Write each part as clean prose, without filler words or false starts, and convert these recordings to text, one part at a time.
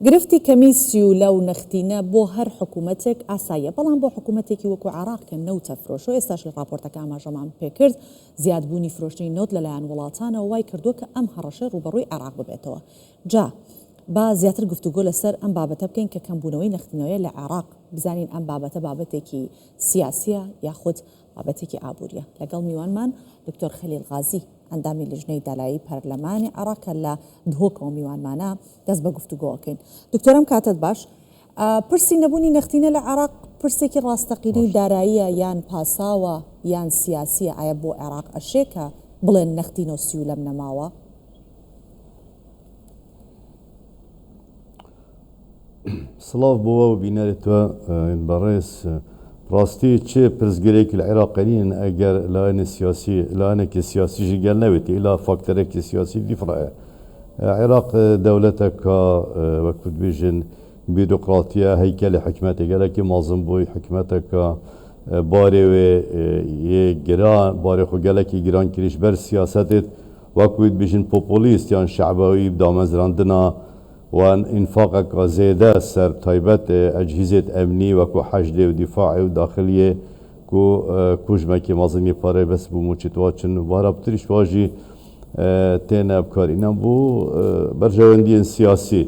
گرفتی کەمی سیولە و نەختینە بۆ هەر حکوومەتێک ئاساییە، بەڵام بۆ حکوومەتێکی وەکو عێراق کە نەوتە فرۆش و ئێستاش لە راپۆرتەکە ئاماژەمان پێکرد زیادبوونی فرۆشتنی نۆت لەلایەن وڵاتانەوە وای کردووە کە ئەم هەڕەشە ڕوبەڕووی عێراق ببێتەوە. جا با زیاتر گفتوگۆ لەسەر ئەم بابەتە بکەین کە کەمبوونەوەی نەختینەوەی لە عێراق بزانین ئەم بابەتە بابەتێکی سیاسیە یاخود بابەتێکی ئابوووریە. لەگەڵ میوانمان دکتۆر خەلیل غازی ئەندامی لیژنەی دالایی پەرلەمانی عێراق لە دهۆکەوە میوانمانە دەست بە گفتوگۆەکەین. دکتۆرم کاتت باش، پرسی نەبوونی نەختینە لە عێراق پرسێکی ڕاستەقینەی داراییە یان پاساوە یان سیاسیە؟ ئایا بۆ عێراق ئەشێکە بڵێن نەختینە و سیولەم نەماوە؟ سڵاو بۆەوە و بینەرێتوە بەڕێز ڕاستی چێ پرسگرێکی لە عێراقەنین ئەگەر لایەنێکی سیاسیژی گەل نەوێتی ئیلا فاکتەرێکی سیاسی دیفڕایە. عێراق دەولەتێکە وەکو بێژن بیرۆقراتیە هەیکەلی حکومەتێک گەلێکی مازم بووی حکومەتێکە بارێوێ گران بارێخۆ گەلێکی گران کریش بەر سیاسەتێت وەکو بێژن پۆپۆلیست یان شەعبەوی دامەزراندنا وان انفاقك زيادة سر تايبت اجهزة امني وكو حشد ودفاعي وداخلية كو كوجمكي مازني باري بس بو موچتواتشن وارا بتريش واجي تينا بكارينا بو برجواندين سياسي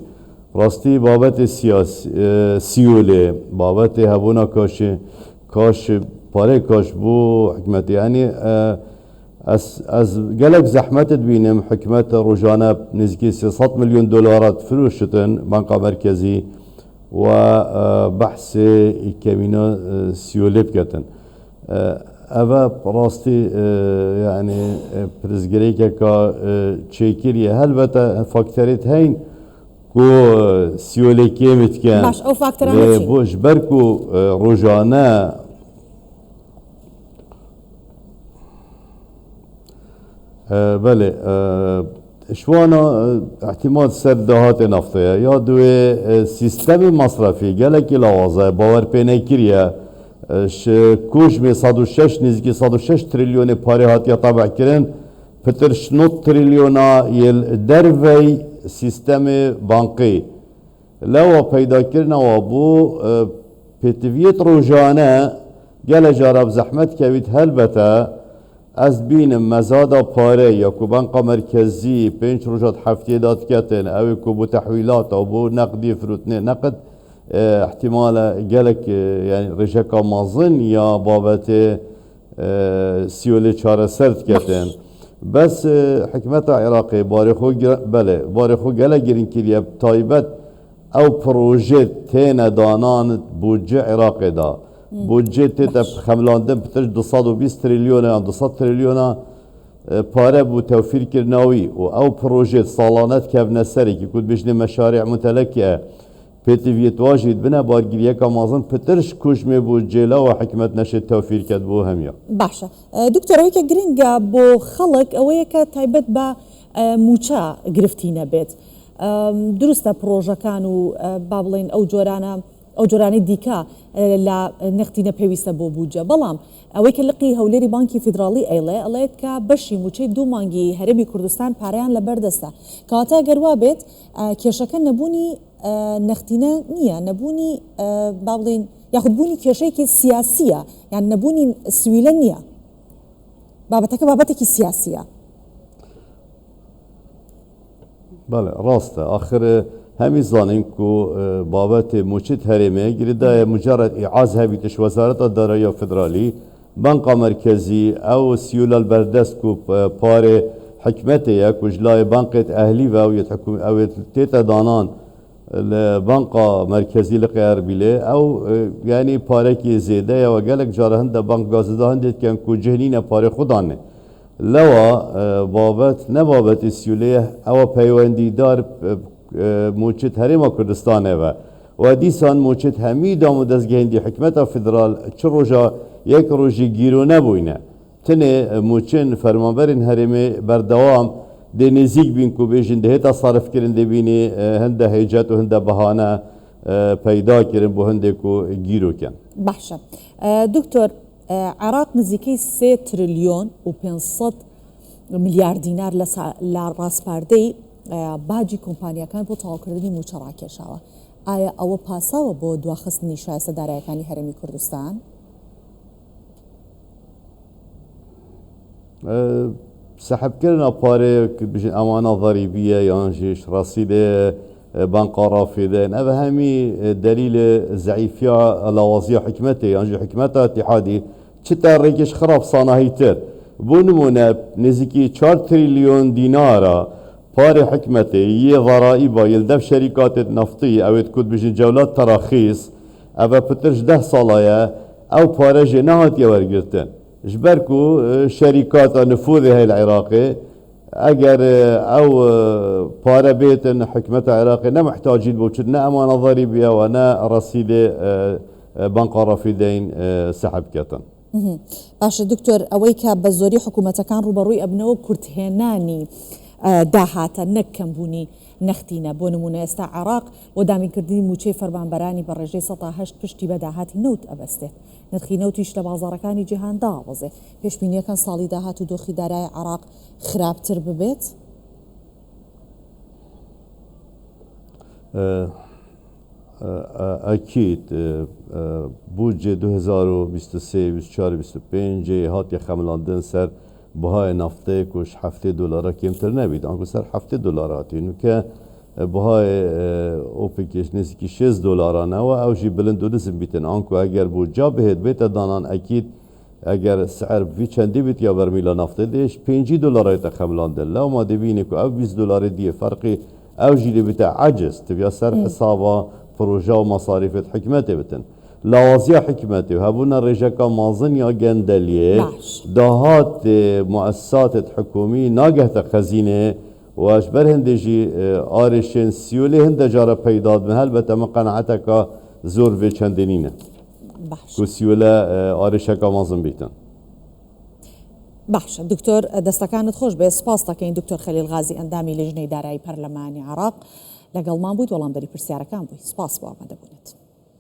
راستي بابت سيولي بابت هبونا كاش باري كاش بو حكمتي يعني از قالك زحمت بينم حكمت روجانا نزكي 600 مليون دولارات فلوشتن بنك مركزي وبحث كمينة سيوليب كتن أبا براستي يعني برزقريكا كا تشيكيريا هل بتا فاكتوريت هين كو سيولي كيمت كان باش أو فاكتورات بوش بركو روجانا بله شوانا احتمال سر دهات نفطه یا دوی سیستم مصرفی گلکی لوازه باور پینه کریه کوش می 106 نزدیک 106 تریلیون پاره هاتیا طبع کردن پتر 9 تریلیون یل دروی سیستم بانکی لو پیدا کردن و بو پتویت روزانه گل جارب زحمت کوید هلبته از بینم مزادا پاره یا کو بانک مرکزی 5 روزات هفته داد کتن او کو بو تحویلات او بو نقدی فروتنه نقد احتمال گلک یعنی رجکا مازن یا بابت سیوله چاره سرد کتن بس حکمت عراقی باره خو گله گرین کلیه تایبت او پروژه تین دانان بودجه عراقی دا بودجه تیتا خملاندن پترش 220 تریلیون یا 200 تریلیون پاره بو توفیر کرناوی و او پروژه سالانت کفنه سری که کود بشنی مشاريع متلکه پیتویت واجید بنا بارگیریه که مازن پترش کشمه بودجه لا و حکمت نشد توفیر کد بو همیا باشا دکتور اوی که گرینگا بو خلق اوی که تایبت با موچا گرفتینه بید درسته پروژه کانو بابلین او جورانا ئەو جۆرانەی دیکە لە نەختینە پێویستە بۆ بوجە بەڵام ئەوەی کە لقی هەولێری بانکی فیدراڵی ئەڵێت کە بەشی موچەی 2 مانگی هەرێمی کوردستان پارەیان لەبەردەستە کەواتە گەروا بێت کێشەکە نەبوونی نەختینە نییە نەبوونی با بڵێن یاخود بوونی کێشەیەکی سیاسیە یان نەبوونی سویلە نییە بابەتەکە بابەتێکی سیاسیە. بله راسته آخر همي زانين كو بابت موچت هرمه گرده مجرد اعاز هبيتش وزارة الدارية الفدرالي بنك مركزي او سيولا البردست كو پاره حكمته كو جلاي بنكت اهلي و يتحكم او تيتا دانان البنك مركزي لقيار بيله او يعني پاره كي زيده و قالك جارهن ده بنك غازده هندت كان كو جهنين پاره خودانه لوا بابت نبابت سيوليه او پيوندي دار موچت هرما کردستانه و دیسان موچت همی دام و دزگهندی حکمت فدرال چه روژا یک روژی گیرو نبوینه تنه موچن فرمانبرین هرمه بردوام ده نزیک بین کو بیشن ده هتا صرف کرن ده بینی هنده هیجت و هنده بهانه پیدا کرن بو هنده کو گیرو کن. باشه دکتور عراق نزیکی 3 تریلیون و 500 میلیارد دینار لراسپاردهی باجی کۆمپانیەکان بۆ تەواوکردنی موچە ڕاکێشاوە. ئایا ئەوە پاساوە بۆ دواخستنی شایستەدارایەکانی هەرێمی کوردستان؟ سحبکردنا پارێ بژین ئەمانە ضەریبیە یانژیش ڕاستیدێ بانقا ڕافێدەن ئەvە هەمی دلیل زەعیفیا لاوازیە حکومەتێ یانژی حکومەتە اتحادی چتا ڕێکیش خراپ ساناهیتر بۆ نمونە نزیکی 4 تریلیۆن دینارە پارێ حکومەتێ یە ضرائبە یلدەف شەریکاتێت نفتی ئەوێت کورد بژین جەولات تەراخیص ئەvە پترش 10 ساڵایە ئەو پارەژێ نەهاتیە وەرگرتن ji ber ku şerîkata nifûzê heye li Iraqê eger ew pare bêtin hikûmeta Iraqê ne mihtacî bû çi ne emana ضرîbiye we ne rasîdê banka rafîdeyên seheb ketin. باشە دکتۆر ئەوەی کە بە زۆری حکوومەتەکان ڕوبەڕووی ئەبنەوە کورتهێنانی داهاتە نەک کەمبوونی نەختینە بۆ نمونە ئێستا عێراق بۆ دامینکردنی موچەی فەرمانبەرانی بە ڕێژەی 108 پشتی بە داهاتی نەوت ئەبەستێت نرخی نەوتیش لە بازاڕەکانی جیهان داوەزێ پێشبینیەکان ساڵی داهات و دۆخی دارای عێراق خراپتر ببێت؟ ئەکید بودجێ 2023-24-25 هاتیە خەملاندن سەر بهای نفتەیە کوش $7 کمتر نەبیت ئەنگو سەر $7 هاتین و کە بهای ئۆپێکیش نزیکی $6 ئەوژی بلند و دزم بیتن ئەنکو ئەگەر بوو جا بهێت بێتە دانان ئەکید ئەگەر سعر وی چەندی بیت یا بەرمیلە نفتە دێش $5 خەملاندن لەو ما دەبینێ کو ئەو $20 دیە فەرقی ئەوژی دەبێتە عەجز تبیا سەر حسابە پروژە و مەصاریفت حکومەتێ بتن لاوازیە حکومەتێ هەبوونە ڕێژەکە مازن یا گەندەلیێ داهات مؤسساتت حکومی ناگەهتە خەزینێ واش بەر هەندێژی ئارێشێن سیولێ هەندە جارە پەیداد من هەلبەتە من قەنەعەتەکە زۆر vê چەندێنینە ku سیولە ئارێشەکە مازن بیتن. باشە دکتۆر دەستەکانت خۆش بێ سپاس دەکەین دکتۆر خەلیل غازی ئەندامی لەژنەی دارایی پەرلەمانی عێراق لەگەڵمان بوویت وەڵامدەری پرسیارەکان بووی سپاس بۆ ئامادەبوونێت.